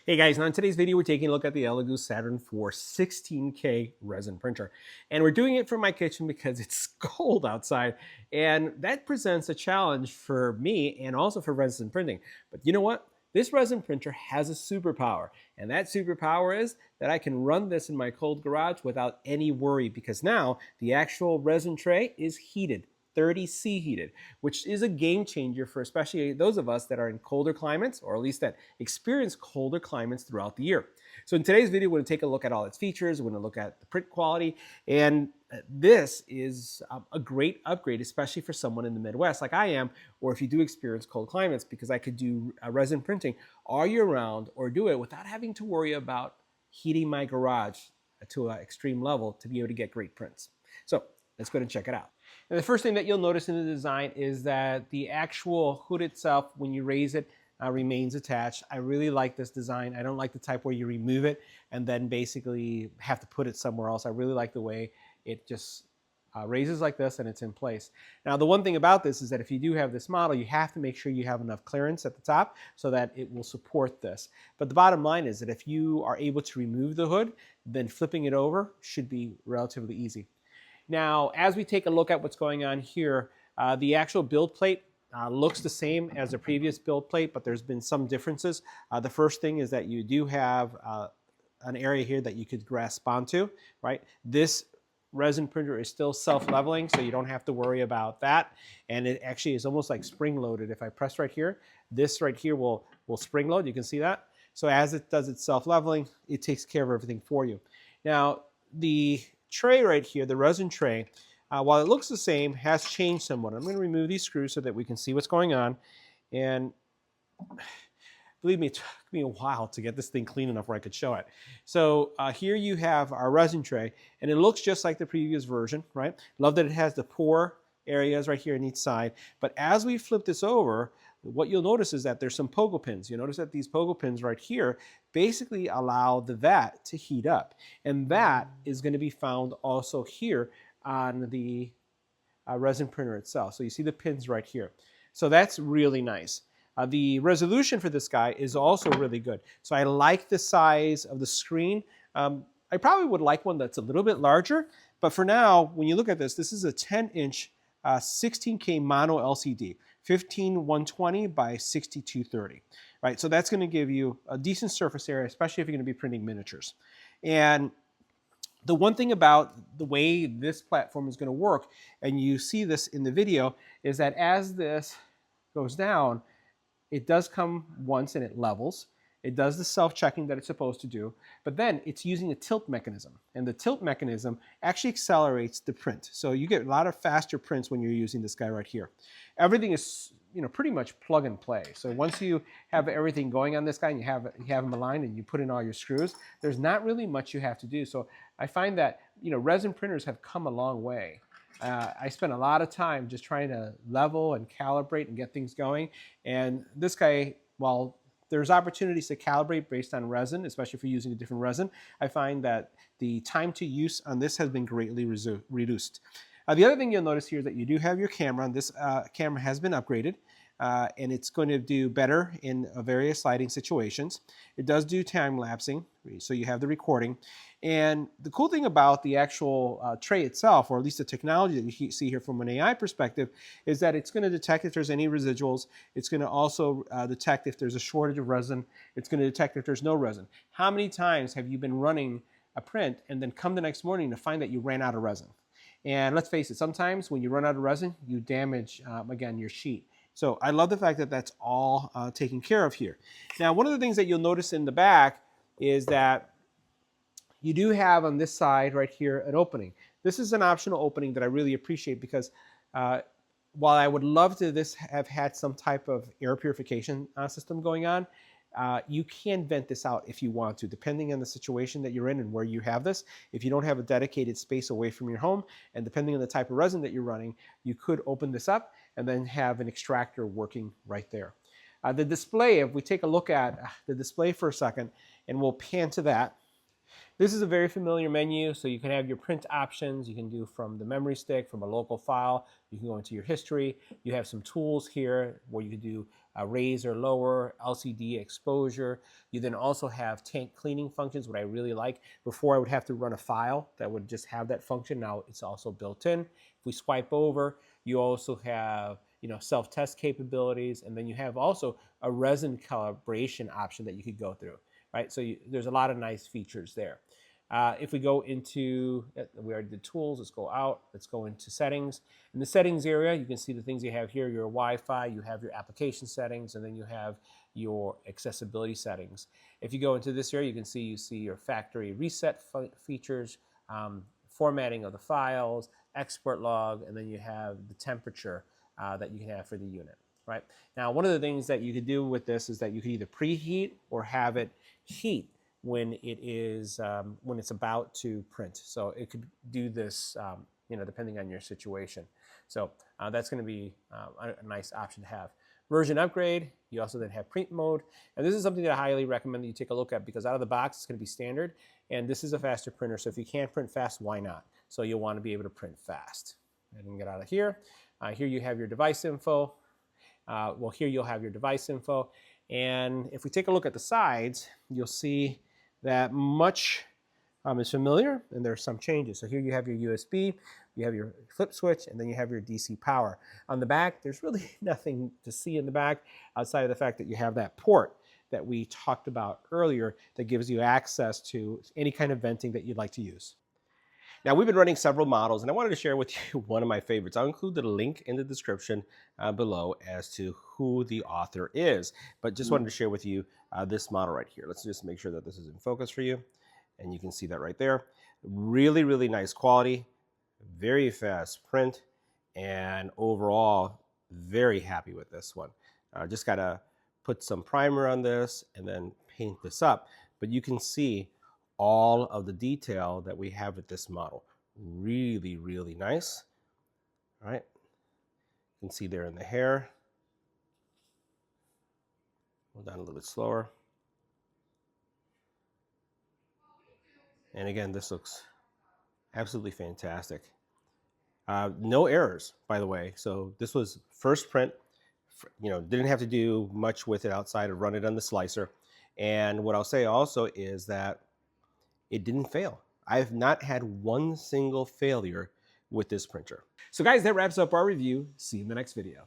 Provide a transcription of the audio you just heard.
Hey guys, now in today's video we're taking a look at the ELEGOO Saturn 4 16K resin printer. And we're doing it from my kitchen because it's cold outside, and that presents a challenge for me and also for resin printing. But you know what? This resin printer has a superpower, and that superpower is that I can run this in my cold garage without any worry, because now the actual resin tray is heated. 30C heated, which is a game changer for especially those of us that are in colder climates, or at least that experience colder climates throughout the year. So in today's video, we're going to take a look at all its features. We're going to look at the print quality, and this is a great upgrade, especially for someone in the Midwest like I am, or if you do experience cold climates, because I could do resin printing all year round or do it without having to worry about heating my garage to an extreme level to be able to get great prints. So let's go ahead and check it out. And the first thing that you'll notice in the design is that the actual hood itself, when you raise it, remains attached. I really like this design. I don't like the type where you remove it and then basically have to put it somewhere else. I really like the way it just raises like this and it's in place. Now the one thing about this is that if you do have this model, you have to make sure you have enough clearance at the top so that it will support this. But the bottom line is that if you are able to remove the hood, then flipping it over should be relatively easy. Now, as we take a look at what's going on here, the actual build plate looks the same as the previous build plate, but there's been some differences. The first thing is that you do have an area here that you could grasp onto, right? This resin printer is still self-leveling, so you don't have to worry about that. And it actually is almost like spring-loaded. If I press right here, this right here will spring-load. You can see that. So as it does its self-leveling, it takes care of everything for you. Now, the tray right here, the resin tray, while it looks the same, has changed somewhat. I'm going to remove these screws so that we can see what's going on. And believe me, it took me a while to get this thing clean enough where I could show it. So here you have our resin tray, and it looks just like the previous version, right? Love that it has the pour areas right here on each side. But as we flip this over, what you'll notice is that there's some pogo pins. You'll notice that these pogo pins right here basically allow the vat to heat up. And that is going to be found also here on the resin printer itself. So you see the pins right here. So that's really nice. The resolution for this guy is also really good. So I like the size of the screen. I probably would like one that's a little bit larger, but for now, when you look at this, this is a 10-inch 16K mono LCD, 15120 by 6230, right? So that's going to give you a decent surface area, especially if you're going to be printing miniatures. And the one thing about the way this platform is going to work, and you see this in the video, is that as this goes down, it does come once and it levels. It does the self-checking that it's supposed to do, but then it's using a tilt mechanism. And the tilt mechanism actually accelerates the print. So you get a lot of faster prints when you're using this guy right here. Everything is, pretty much plug and play. So once you have everything going on this guy and you have them aligned and you put in all your screws, there's not really much you have to do. So I find that, resin printers have come a long way. I spent a lot of time just trying to level and calibrate and get things going. And this guy, while there's opportunities to calibrate based on resin, especially if you're using a different resin, I find that the time to use on this has been greatly reduced. The other thing you'll notice here is that you do have your camera, and this camera has been upgraded. And it's going to do better in various lighting situations. It does do time lapsing, so you have the recording. And the cool thing about the actual tray itself, or at least the technology that you see here from an AI perspective, is that it's going to detect if there's any residuals. It's going to also detect if there's a shortage of resin. It's going to detect if there's no resin. How many times have you been running a print and then come the next morning to find that you ran out of resin? And let's face it, sometimes when you run out of resin, you damage, again, your sheet. So I love the fact that that's all taken care of here. Now, one of the things that you'll notice in the back is that you do have on this side right here an opening. This is an optional opening that I really appreciate because while I would love to have had some type of air purification system going on, you can vent this out if you want to, depending on the situation that you're in and where you have this. If you don't have a dedicated space away from your home, and depending on the type of resin that you're running, you could open this up and then have an extractor working right there. The display, if we take a look at the display for a second, and we'll pan to that. This is a very familiar menu, so you can have your print options. You can do from the memory stick, from a local file. You can go into your history. You have some tools here where you can do raise or lower, LCD exposure. You then also have tank cleaning functions, what I really like. Before I would have to run a file that would just have that function. Now it's also built in. If we swipe over, you also have self-test capabilities, and then you have also a resin calibration option that you could go through, right? So there's a lot of nice features there. If we go into, we already did tools, let's go out, let's go into settings. In the settings area, you can see the things you have here, your Wi-Fi, you have your application settings, and then you have your accessibility settings. If you go into this area, you see your factory reset features, formatting of the files, export log, and then you have the temperature that you can have for the unit, right? Now, one of the things that you could do with this is that you could either preheat or have it heat when it's about to print. So it could do this, depending on your situation. So that's going to be a nice option to have. Version upgrade, you also then have print mode. And this is something that I highly recommend that you take a look at, because out of the box, it's going to be standard. And this is a faster printer. So if you can't print fast, why not? So you'll want to be able to print fast. And then get out of here. Here you have your device info. Here you'll have your device info. And if we take a look at the sides, you'll see that much is familiar, and there are some changes. So here you have your USB, you have your flip switch, and then you have your DC power. On the back, there's really nothing to see in the back outside of the fact that you have that port that we talked about earlier that gives you access to any kind of venting that you'd like to use. Now, we've been running several models, and I wanted to share with you one of my favorites. I'll include the link in the description below as to who the author is, but just wanted to share with you this model right here. Let's just make sure that this is in focus for you, and you can see that right there. Really, really nice quality, very fast print, and overall, very happy with this one. Just got to put some primer on this and then paint this up, but you can see all of the detail that we have with this model. Really, really nice. All right. You can see there in the hair. Hold down a little bit slower. And again, this looks absolutely fantastic. No errors, by the way. So this was first print. Didn't have to do much with it outside of run it on the slicer. And what I'll say also is that it didn't fail. I have not had one single failure with this printer. So guys, that wraps up our review. See you in the next video.